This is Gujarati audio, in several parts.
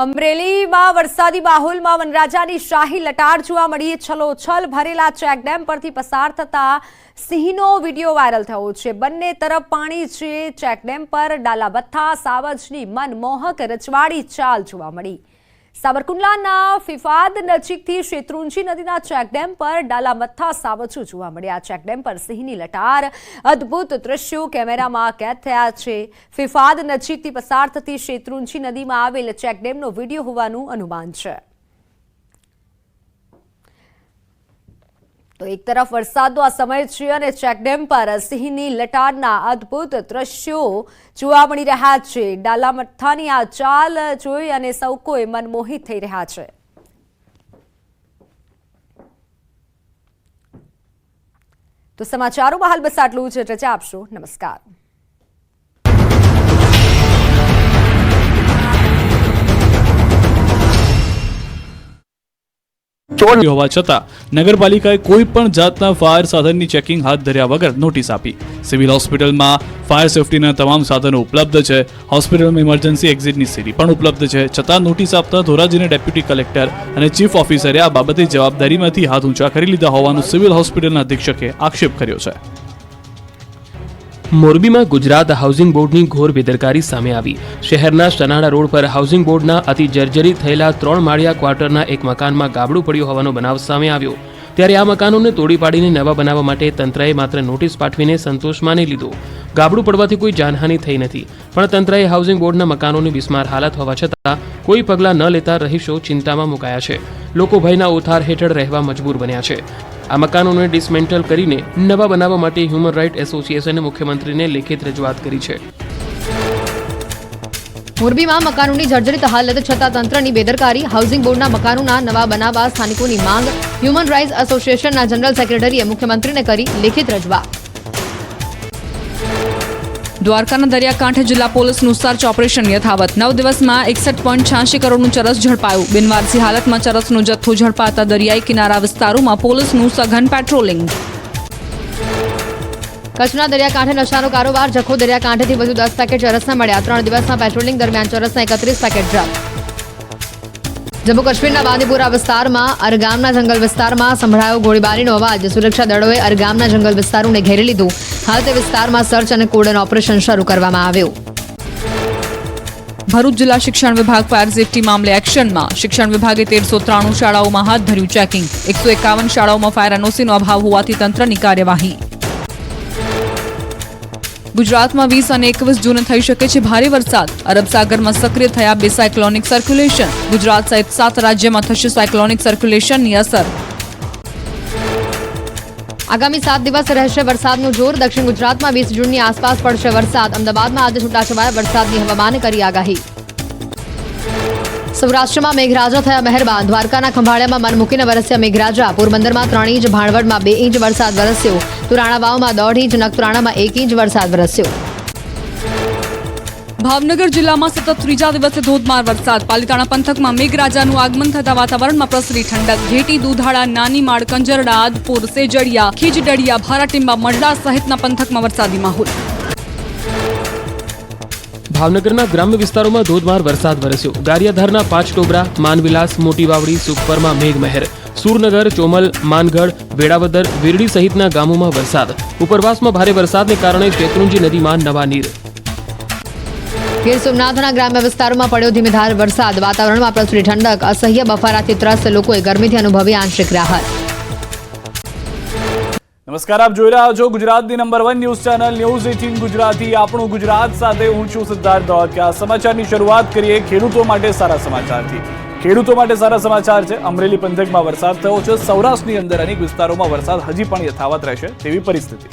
અમરેલીમાં વરસાદી માહોલમાં વનરાજાની શાહી લટાર જોવા મળી। છલોછલ ભરેલા ચેકડેમ પરથી પસાર થતા સિંહનો વિડીયો વાયરલ થયો છે। બંને તરફ પાણી છે। ચેકડેમ પર ડાલાબથ્થા સાવજની મનમોહક રજવાડી ચાલ જોવા મળી। સાબરકુંડલાના ફિફાદ નજીકથી શેત્રુંજી નદીના ચેકડેમ પર ડાલાબથ્થા સાવજો જોવા મળ્યા। ચેકડેમ પર સિંહની લટાર અદ્ભુત દ્રશ્યો કેમેરામાં કેદ થયા છે। ફિફાદ નજીકથી પસાર થતી શેત્રુંજી નદીમાં આવેલ ચેકડેમનો વિડીયો હોવાનું અનુમાન છે। તો એક તરફ વરસાદનો આ સમય છે અને ચેકડેમ પર સિંહની લટારના અદ્ભુત દ્રશ્યો જોવા મળી રહ્યા છે। ડાલામથ્થાની આ ચાલ જોઈ અને સૌ કોઈ મનમોહિત થઈ રહ્યા છે। તો સમાચારોમાં હાલ બસ આટલું જ। રજા આપશો। નમસ્કાર। હોવા છતાં નગરપાલિકાએ કોઈ પણ જાતના ફાયર સાધનની ચેકિંગ હાથ ધર્યા વગર નોટિસ આપી। સિવિલ હોસ્પિટલમાં ફાયર સેફટીના તમામ સાધનો ઉપલબ્ધ છે। હોસ્પિટલમાં ઇમરજન્સી એક્ઝિટની સીડી પણ ઉપલબ્ધ છે, છતાં નોટિસ આપતા ધોરાજીના ડેપ્યુટી કલેક્ટર અને ચીફ ઓફિસરે આ બાબતે જવાબદારીમાંથી હાથ ઊંચા કરી લીધા હોવાનું સિવિલ હોસ્પિટલના અધિક્ષકે આક્ષેપ કર્યો છે। મોરબીમાં ગુજરાત હાઉસિંગ બોર્ડની ઘોર બેદરકારી સામે આવી। શહેરના સનાડા રોડ પર હાઉસિંગ બોર્ડના અતિ જર્જરિત થયેલા 3 માળિયા ક્વાર્ટરના એક મકાનમાં ગાબડું પડ્યું હોવાનો બનાવ સામે આવ્યો। ત્યારે આ મકાનોને તોડી પાડીને નવા બનાવવા માટે તંત્રએ માત્ર નોટિસ પાઠવીને સંતોષ માની લીધો। ગાબડું પડવાથી કોઈ જાનહાનિ થઈ નથી, પણ તંત્રએ હાઉસિંગ બોર્ડના મકાનોની બિસ્માર હાલત હોવા છતાં કોઈ પગલાં ન લેતા રહીશો ચિંતામાં મુકાયા છે। લોકો ભયના ઓથાર હેઠળ રહેવા મજબૂર બન્યા છે। આ મકાનોને ડિસમેન્ટલ કરીને નવા બનાવવા માટે હ્યુમન રાઇટ એસોસિએશને મુખ્યમંત્રીને લેખિત રજૂઆત કરી છે। મોરબીમાં મકાનોની જર્જરિત હાલત છતાં તંત્રની બેદરકારી। હાઉસિંગ બોર્ડના મકાનોના નવા બનાવવા સ્થાનિકોની માંગ। હ્યુમન રાઇટ્સ એસોસિએશનના જનરલ સેક્રેટરીએ મુખ્યમંત્રીને કરી લેખિત રજૂઆત। દ્વારકાના દરિયાકાંઠે જિલ્લા પોલીસનું સર્ચ ઓપરેશન યથાવત। 9 દિવસમાં 61.86 કરોડનું ચરસ ઝડપાયું। બિનવારસી હાલતમાં ચરસનો જથ્થો ઝડપાતા દરિયાઈ કિનારા વિસ્તારોમાં પોલીસનું સઘન પેટ્રોલિંગ। કચ્છના દરિયાકાંઠે નશાનો કારોબાર। જખો દરિયાકાંઠેથી વધુ 10 પેકેટ ચરસના મળ્યા। 3 દિવસના પેટ્રોલિંગ દરમિયાન ચરસના 31 પેકેટ જપ્ત। જમ્મુ કાશ્મીરના બાંદીપુરા વિસ્તારમાં અરગામના જંગલ વિસ્તારમાં સંભળાયો ગોળીબારીનો અવાજ। સુરક્ષા દળોએ અરગામના જંગલ વિસ્તારોને ઘેરી લીધું। હાલ તે વિસ્તારમાં સર્ચ અને કોર્ડન ઓપરેશન શરૂ કરવામાં આવ્યું। ભરૂચ જિલ્લા શિક્ષણ વિભાગ ફાયર સેફટી મામલે એક્શનમાં। શિક્ષણ વિભાગે 1393 શાળાઓમાં હાથ ધર્યું ચેકિંગ। 151 શાળાઓમાં ફાયર એનઓસીનો અભાવ હોવાથી તંત્રની કાર્યવાહી। ગુજરાતમાં 20 અને 21 જૂને થઈ શકે છે ભારે વરસાદ। અરબ સાગરમાં સક્રિય થયા 2 સાયક્લોનિક સર્ક્યુલેશન। ગુજરાત સહિત 7 રાજ્યમાં થશે સાયક્લોનિક સર્ક્યુલેશનની અસર। આગામી 7 દિવસ રહેશે વરસાદનું જોર। દક્ષિણ ગુજરાતમાં 20 જૂનની આસપાસ પડશે વરસાદ। અમદાવાદમાં આજે છૂટાછવાયા વરસાદની હવામાને કરી આગાહી। સૌરાષ્ટ્રમાં મેઘરાજા થયા મહેરબાન। દ્વારકાના ખંભાળિયામાં મન મૂકીને વરસ્યા મેઘરાજા। પોરબંદરમાં 3 ઇંચ, ભાણવડમાં 2 ઇંચ વરસાદ વરસ્યો। તુરાણાવાવમાં 1.5 ઇંચ, નખત્રાણામાં 1 ઇંચ વરસાદ વરસ્યો। ભાવનગર જિલ્લામાં સતત ત્રીજા દિવસે ધોધમાર વરસાદ। પાલીતાણા પંથકમાં મેઘરાજાનું આગમન થતા વાતાવરણમાં પ્રસરી ઠંડક। ઘેટી, દુધાળા, નાનીમાળ, કંજરડા, આદપુર, સેજડિયા, ખીજડડિયા, ભારાટીંબા, મરડા સહિતના પંથકમાં વરસાદી માહોલ। ભાવનગરના ગ્રામ્ય વિસ્તારોમાં ધોધમાર વરસાદ વરસ્યો। ગારિયાધારના 5 ટોબરા, માનવિલાસ, મોટી વાવડી, સુખપરમાં મેઘમહેર। સુરનગર, ચોમલ, માનગઢ, વેળાવદર, વીરડી સહિતના ગામોમાં વરસાદ। ઉપરવાસમાં ભારે વરસાદને કારણે શેત્રુંજી નદીમાં નવા નીર। ગીર સોમનાથના ગ્રામ્ય વિસ્તારોમાં પડ્યો ધીમીધાર વરસાદ। વાતાવરણમાં પ્રસરી ઠંડક। અસહ્ય બફારાથી ત્રસ્ત લોકોએ ગરમીથી અનુભવી આંશિક રાહત। નમસ્કાર, આપ જોઈ રહ્યા છો ગુજરાતની number 1 news channel news 18 Gujarati. આપણું ગુજરાત સાથે હું છું સિદ્ધાર્થ ધોળકિયા। સમાચારની શરૂઆત કરીએ ખેડૂતો માટે સારા સમાચારથી। ખેડૂતો માટે સારા સમાચાર છે। અમરેલી પંથકમાં વરસાદ થયો છે। સૌરાષ્ટ્રની અંદર અનેક વિસ્તારોમાં વરસાદ હજી પણ યથાવત રહેશે તેવી પરિસ્થિતિ।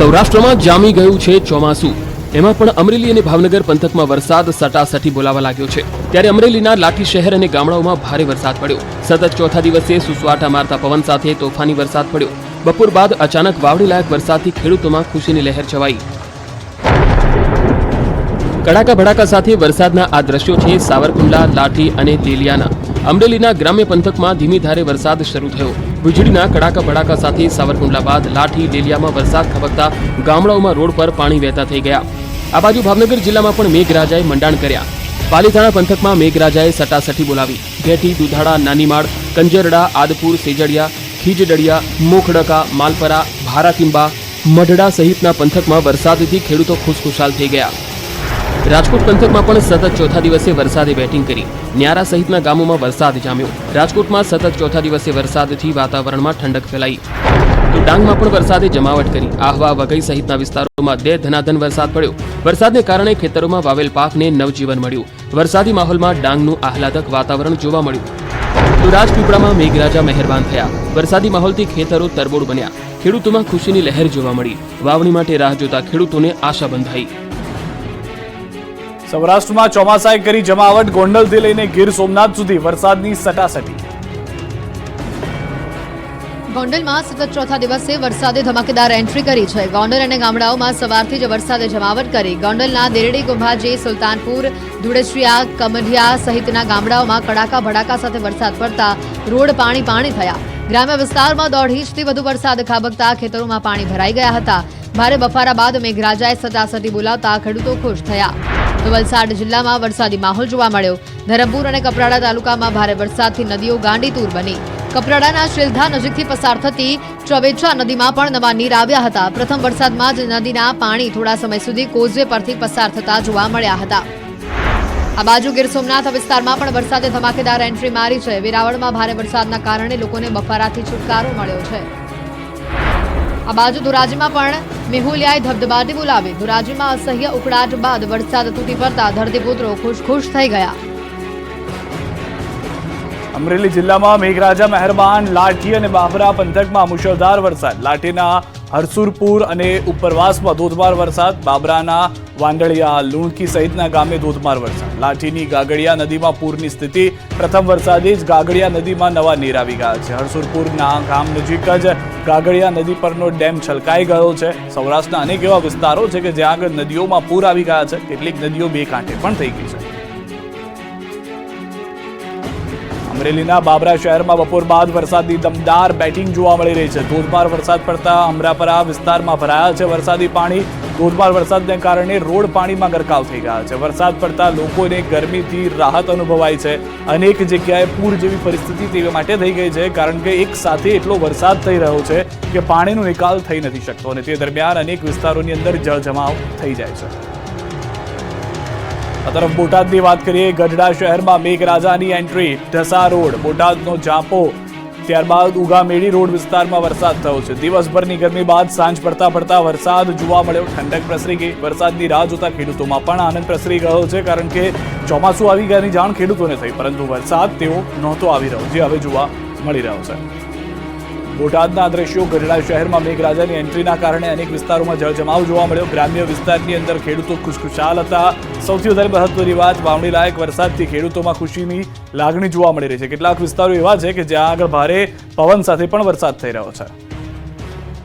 સૌરાષ્ટ્રમાં જામી ગયું છે ચોમાસું। એમાં પણ અમરેલી અને ભાવનગર પંથકમાં વરસાદ સટાસટી બોલાવા લાગ્યો છે। ત્યારે અમરેલીના લાઠી શહેર અને ગામડાઓમાં ભારે વરસાદ પડ્યો। સતત ચોથા દિવસે સુસવાટા મારતા પવન સાથે તોફાની વરસાદ પડ્યો। બપોર બાદ અચાનક વાવડી લાયક વરસાદથી ખેડૂતોમાં ખુશીની લહેર છવાઈ। કડાકા ભડાકા સાથે વરસાદના આ દ્રશ્યો છે સાવરકુંડલા, લાઠી અને તેલિયાના। અમરેલીના ગ્રામ્ય પંથકમાં ધીમી ધારે વરસાદ શરૂ થયો। વીજળીના કડાકા ભડાકા સાથે સાવરકુંડલા બાદ લાઠી, ડેલિયામાં વરસાદ ખબકતા ગામડાઓમાં રોડ પર પાણી વહેતા થઈ ગયા। આ બાજુ ભાવનગર જિલ્લામાં પણ મેઘરાજાએ મંડાણ કર્યા। પાલીતાણા પંથકમાં મેઘરાજાએ સટાસટી બોલાવી. ઘેટી, દુધાળા, નાનીમાળ, કંજરડા, આદપુર, સેજડિયા, ખીજડડિયા, મોખડકા, માલપરા, ભારાટીંબા, મઢડા સહિતના પંથકમાં વરસાદથી ખેડૂતો ખુશખુશાલ થઈ ગયા. રાજકોટ પંથકમાં પણ સતત ચોથા દિવસે વરસાદે બેટિંગ કરી. ન્યારા સહિતના ગામોમાં વરસાદ જામ્યો. રાજકોટમાં સતત ચોથા દિવસે વરસાદથી વાતાવરણમાં ઠંડક ફેલાઈ. તો ડાંગમાં પણ વરસાદે જમાવટ કરી. આહવા, વઘઈ સહિતના વિસ્તારોમાં ધનાધન વરસાદ પડ્યો. વરસાદને કારણે ખેતરોમાં વાવેલ પાકને નવજીવન મળ્યું. વરસાદી માહોલમાં ડાંગનું આહલાદક વાતાવરણ જોવા મળ્યું. તો રાજપીપળામાં મેઘરાજા મહેરબાન થયા. વરસાદી માહોલથી ખેતરો તરબોળ બન્યા. ખેડૂતોમાં ખુશીની લહેર જોવા મળી. વાવણી માટે રાહ જોતા ખેડૂતોને આશા બંધાઈ. સૌરાષ્ટ્રમાં ચોમાસાએ કરી જમાવટ. ગોંડલથી લઈને ગીર સોમનાથ સુધી વરસાદની સટાસટી. ગોંડલમાં સતત ચોથા દિવસે વરસાદે ધમાકેદાર એન્ટ્રી કરી છે. ગોંડલ અને ગામડાઓમાં સવારથી જ વરસાદે જમાવટ કરી. ગોંડલના દેરડી, કુંભાજી, સુલતાનપુર, ધુડેશ્રિયા, કમઢિયા સહિતના ગામડાઓમાં કડાકા ભડાકા સાથે વરસાદ પડતા રોડ પાણી થયા. ગ્રામ્ય વિસ્તારમાં 1.5 ઇંચથી વધુ વરસાદ ખાબકતા ખેતરોમાં પાણી ભરાઈ ગયા હતા. ભારે બફારા બાદ મેઘરાજાએ સટાસટી બોલાવતા ખેડૂતો ખુશ થયા. તો વલસાડ જિલ્લામાં વરસાદી માહોલ જોવા મળ્યો. ધરમપુર અને કપરાડા તાલુકામાં ભારે વરસાદથી નદીઓ ગાંડીતુર બની. કપરાડાના શિલધા નજીકથી પસાર થતી ચવેચા નદીમાં પણ નવા નીર આવ્યા હતા. પ્રથમ વરસાદમાં જ નદીના પાણી થોડા સમય સુધી કોઝવે પરથી પસાર થતા જોવા મળ્યા હતા. આ બાજુ ગીર સોમનાથ વિસ્તારમાં પણ વરસાદે ધમાકેદાર એન્ટ્રી મારી છે. વેરાવળમાં ભારે વરસાદના કારણે લોકોને બફારાથી છુટકારો મળ્યો છે. આ બાજુ ધોરાજીમાં પણ મેહુલિયાએ ધબધબાટી બોલાવી. ધોરાજીમાં અસહ્ય ઉકળાટ બાદ વરસાદ તૂટી પડતા ધરતીપુત્રો ખુશ થઈ ગયા. અમરેલી જિલ્લામાં મેઘરાજા મહેરબાન. લાઠી અને બાબરા પંથકમાં મુશળધાર વરસાદ. લાઠીના હરસુરપુર અને ઉપરવાસમાં ધોધમાર વરસાદ. બાબરાના વાંદળિયા, લુણકી સહિતના ગામે ધોધમાર વરસાદ. લાઠીની ગાગડિયા નદીમાં પૂરની સ્થિતિ. પ્રથમ વરસાદે જ ગાગડિયા નદીમાં નવા નીર આવી ગયા છે. હરસુરપુરના ગામ નજીક જ ગાગડિયા નદી પરનો ડેમ છલકાઈ ગયો છે. સૌરાષ્ટ્રના અનેક એવા વિસ્તારો છે કે જ્યાં આગળ નદીઓમાં પૂર આવી ગયા છે. કેટલીક નદીઓ બે કાંઠે પણ થઈ ગઈ છે. અમરેલીના બાબરા શહેરમાં બપોર બાદ વરસાદની દમદાર બેટિંગ જોવા મળી રહી છે. ધોધમાર વરસાદ પડતા અમરાપરા વિસ્તારમાં ભરાયા છે વરસાદી પાણી. ધોધમાર વરસાદને કારણે રોડ પાણીમાં ગરકાવ થઈ ગયા છે. વરસાદ પડતા લોકોને ગરમીથી રાહત અનુભવાય છે. અનેક જગ્યાએ પૂર જેવી પરિસ્થિતિ તે માટે થઈ ગઈ છે, કારણ કે એક સાથે એટલો વરસાદ થઈ રહ્યો છે કે પાણીનો નિકાલ થઈ નથી શકતો અને તે દરમિયાન અનેક વિસ્તારોની અંદર જળજમાવ થઈ જાય છે. આ તરફ બોટાદની વાત કરીએ. ગઢડા શહેરમાં મેઘરાજાની એન્ટ્રી. ઢસા રોડ, બોટાદનો જાપો, ત્યારબાદ ઉગામેડી રોડ વિસ્તારમાં વરસાદ થયો છે. દિવસભરની ગરમી બાદ સાંજ પડતા વરસાદ જોવા મળ્યો. ઠંડક પ્રસરી ગઈ. વરસાદની રાહ જોતા ખેડૂતોમાં પણ આનંદ પ્રસરી ગયો છે, કારણ કે ચોમાસું આવી ગયાની જાણ ખેડૂતોને થઈ, પરંતુ વરસાદ તેઓ નહોતો આવી રહ્યો, જે હવે જોવા મળી રહ્યો છે. બોટાદના દ્રશ્યો. ગઢડા શહેરમાં મેઘરાજાની એન્ટ્રીના કારણે અનેક વિસ્તારોમાં જળજમાવ જોવા મળ્યો. ગ્રામ્ય વિસ્તારની અંદર ખેડૂતો ખુશખુશાલ હતા. સૌથી વધારે મહત્વની વાત, વાવણી લાયક વરસાદથી ખેડૂતોમાં ખુશીની લાગણી જોવા મળી રહી છે. કેટલાક વિસ્તારો એવા છે કે જ્યાં આગળ ભારે પવન સાથે પણ વરસાદ થઈ રહ્યો છે.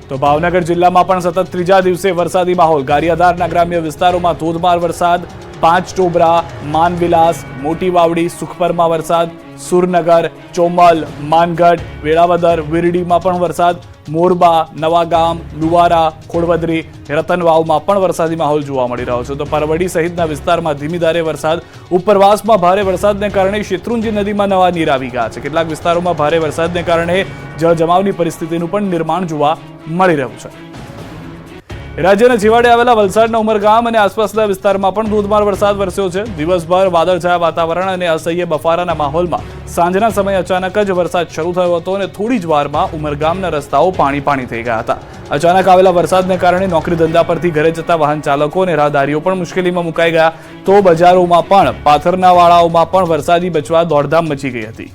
તો ભાવનગર જિલ્લામાં પણ સતત ત્રીજા દિવસે વરસાદી માહોલ. ગારિયાધારના ગ્રામ્ય વિસ્તારોમાં ધોધમાર વરસાદ. પાંચ ટોબરા, માનવિલાસ, મોટી વાવડી, સુખપરમાં વરસાદ. સુરનગર, ચોમલ, માનગઢ, વેળાવદર, વિરડીમાં પણ વરસાદ. મોરબા, નવાગામ, લુવારા, ખોડવદરી, રતનવાવમાં પણ વરસાદી માહોલ જોવા મળી રહ્યો છે. તો પરવડી સહિતના વિસ્તારમાં ધીમી ધારે વરસાદ. ઉપરવાસમાં ભારે વરસાદને કારણે શેત્રુંજી નદીમાં નવા નીર આવી ગયા છે. કેટલાક વિસ્તારોમાં ભારે વરસાદને કારણે જળજમાવની પરિસ્થિતિનું પણ નિર્માણ જોવા મળી રહ્યું છે. રાજ્યના છેવાડે આવેલા વલસાડના ઉમરગામ અને આસપાસના વિસ્તારમાં પણ ધોધમાર વરસાદ વરસ્યો છે. દિવસભર વાદળછાયા વાતાવરણ અને અસહ્ય બફારાના માહોલમાં સાંજના સમયે અચાનક જ વરસાદ શરૂ થયો હતો અને થોડી જ વારમાં ઉમરગામના રસ્તાઓ પાણી થઈ ગયા હતા. અચાનક આવેલા વરસાદને કારણે નોકરી ધંધા પરથી ઘરે જતા વાહન ચાલકો અને રાહદારીઓ પણ મુશ્કેલીમાં મુકાઈ ગયા. તો બજારોમાં પણ, પાથરના વાળાઓમાં પણ વરસાદી બચવા દોડધામ મચી ગઈ હતી.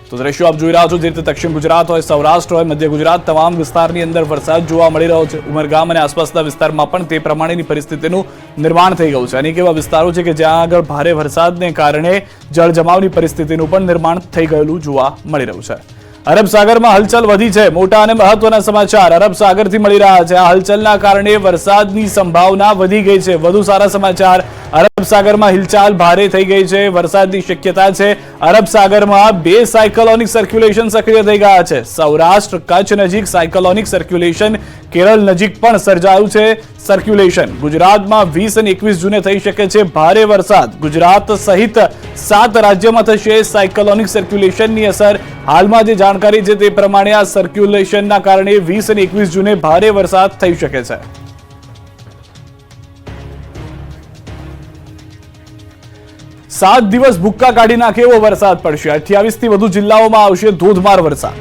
તો દ્રશ્યો આપ જોઈ રહ્યા છો, જે રીતે દક્ષિણ ગુજરાત હોય, સૌરાષ્ટ્ર હોય, મધ્ય ગુજરાત, તમામ વિસ્તારની અંદર વરસાદ જોવા મળી રહ્યો છે. ઉમરગામ અને આસપાસના વિસ્તારમાં પણ તે પ્રમાણેની પરિસ્થિતિનું નિર્માણ થઈ ગયું છે. અનેક એવા વિસ્તારો છે કે જ્યાં આગળ ભારે વરસાદને કારણે જળજમાવની પરિસ્થિતિનું પણ નિર્માણ થઈ ગયેલું જોવા મળી રહ્યું છે. અરબ સાગરમાં હલચલ વધી છે. મોટા અને મહત્વના સમાચાર અરબ સાગરથી મળી રહ્યા છે. આ હલચલના કારણે વરસાદની સંભાવના વધી ગઈ છે. વધુ સારા સમાચાર. અરબ અરબ સાગરમાં હિલચાલ ભારે થઈ ગઈ છે, વરસાદની શક્યતા છે। અરબ સાગરમાં 2 સાયક્લોનિક સર્ક્યુલેશન સક્રિય થઈ ગયા છે। સૌરાષ્ટ્ર કચ્છ નજીક સાયક્લોનિક સર્ક્યુલેશન, કેરળ નજીક પણ સર્જાયું છે સર્ક્યુલેશન। ગુજરાતમાં 20 અને 21 જૂને થઈ શકે છે ભારે વરસાદ। ગુજરાત સહિત 7 રાજ્યોમાં થશે સાયક્લોનિક સર્ક્યુલેશનની અસર। હાલમાં જે જાણકારી છે તે પ્રમાણે આ સર્ક્યુલેશનના કારણે 20 અને 21 જૂને ભારે વરસાદ થઈ શકે છે। 7 દિવસ ભૂક્કા કાઢી નાખે એવો વરસાદ પડશે। 28 થી વધુ જિલ્લાઓમાં આવશે ધોધમાર વરસાદ।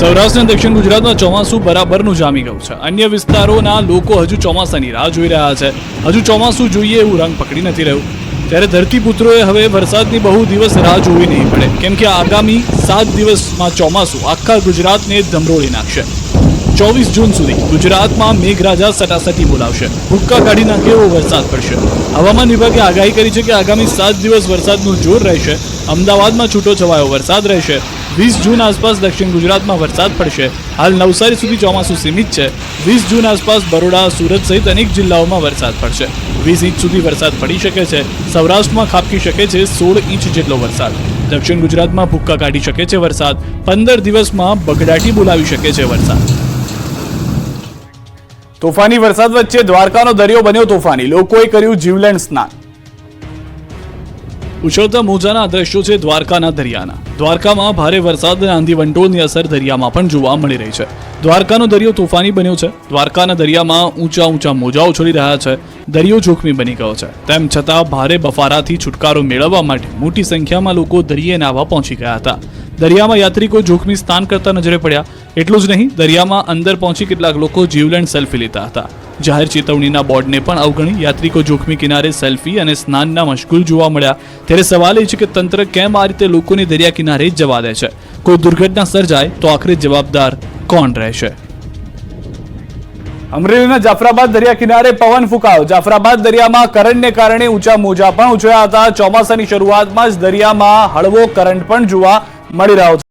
સૌરાષ્ટ્ર અને દક્ષિણ ગુજરાતમાં ચોમાસું બરાબરનું જામી ગયું છે। અન્ય વિસ્તારોના લોકો હજુ ચોમાસાની રાહ જોઈ રહ્યા છે। હજુ ચોમાસું જોઈએ એવું રંગ પકડી નથી રહ્યું, ત્યારે ધરતીપુત્રોએ હવે વરસાદની બહુ દિવસ રાહ જોવી નહીં પડે, કેમ કે આગામી 7 દિવસમાં ચોમાસું આખા ગુજરાતને ધમરોળી નાખશે। 24 જૂન સુધી ગુજરાતમાં મેઘરાજા સટાસટી બોલાવશે। ભૂક્કા કાઢી નાખે એવો વરસાદ પડશે। હવામાન વિભાગે આગાહી કરી છે કે આગામી 7 દિવસ વરસાદનું જોર રહેશે। અમદાવાદમાં છૂટો છવાયો વરસાદ રહેશે। 20 જૂન આસપાસ દક્ષિણ ગુજરાતમાં વરસાદ પડશે। હાલ નવસારી સુધી ચોમાસું સીમિત છે। 20 જૂન આસપાસ બરોડા, સુરત સહિત અનેક જિલ્લાઓમાં વરસાદ પડશે। 20 ઇંચ સુધી વરસાદ પડી શકે છે। સૌરાષ્ટ્રમાં ખાબકી શકે છે 16 ઇંચ જેટલો વરસાદ। દક્ષિણ ગુજરાતમાં ભૂક્કા કાઢી શકે છે વરસાદ। 15 દિવસમાં બગડાટી બોલાવી શકે છે વરસાદ। તોફાની વરસાદ વચ્ચે દ્વારકાનો દરિયો બન્યો તોફાની, લોકોએ કર્યું જીવલેણ સ્નાન। ઉછળતા મોજાના દ્રશ્યો છે દ્વારકાના દરિયાના। દ્વારકામાં ભારે વરસાદ અને આંધી વંટોળની અસર દરિયામાં પણ જોવા મળી રહી છે। દ્વારકાનો દરિયો તોફાની બન્યો છે। દ્વારકાના દરિયામાં ઊંચા ઊંચા મોજા ઉછળી રહ્યા છે। દરિયો જોખમી બની ગયો છે। તેમ છતાં ભારે બફારાથી છુટકારો મેળવવા માટે મોટી સંખ્યામાં લોકો દરિયે નાહવા પહોંચી ગયા હતા। દરિયામાં યાત્રિકો જોખમી સ્નાન કરતા નજરે પડ્યા। એટલું જ નહીં, દરિયામાં અંદર પહોંચી કેટલાક લોકો જીવલેણ સેલ્ફી લેતા હતા। જાહેર ચેતવણીના બોર્ડને પણ અવગણી યાત્રિકો જોખમી કિનારે સેલ્ફી અને સ્નાનના મશગુલ જોવા મળ્યા। ત્યારે સવાલ એ છે કે તંત્ર કેમ આ રીતે લોકોને દરિયા કિનારે જ જવા દે છે? કોઈ દુર્ઘટના સર્જાય તો આખરે જવાબદાર કોણ રહેશે? અમરેલીના જાફરાબાદ દરિયા કિનારે પવન ફૂંકાયો। જાફરાબાદ દરિયામાં કરંટને કારણે ઊંચા મોજા પણ ઉછળ્યા હતા। ચોમાસાની શરૂઆતમાં જ દરિયામાં હળવો કરંટ પણ જોવા મળી રહ્યો છે।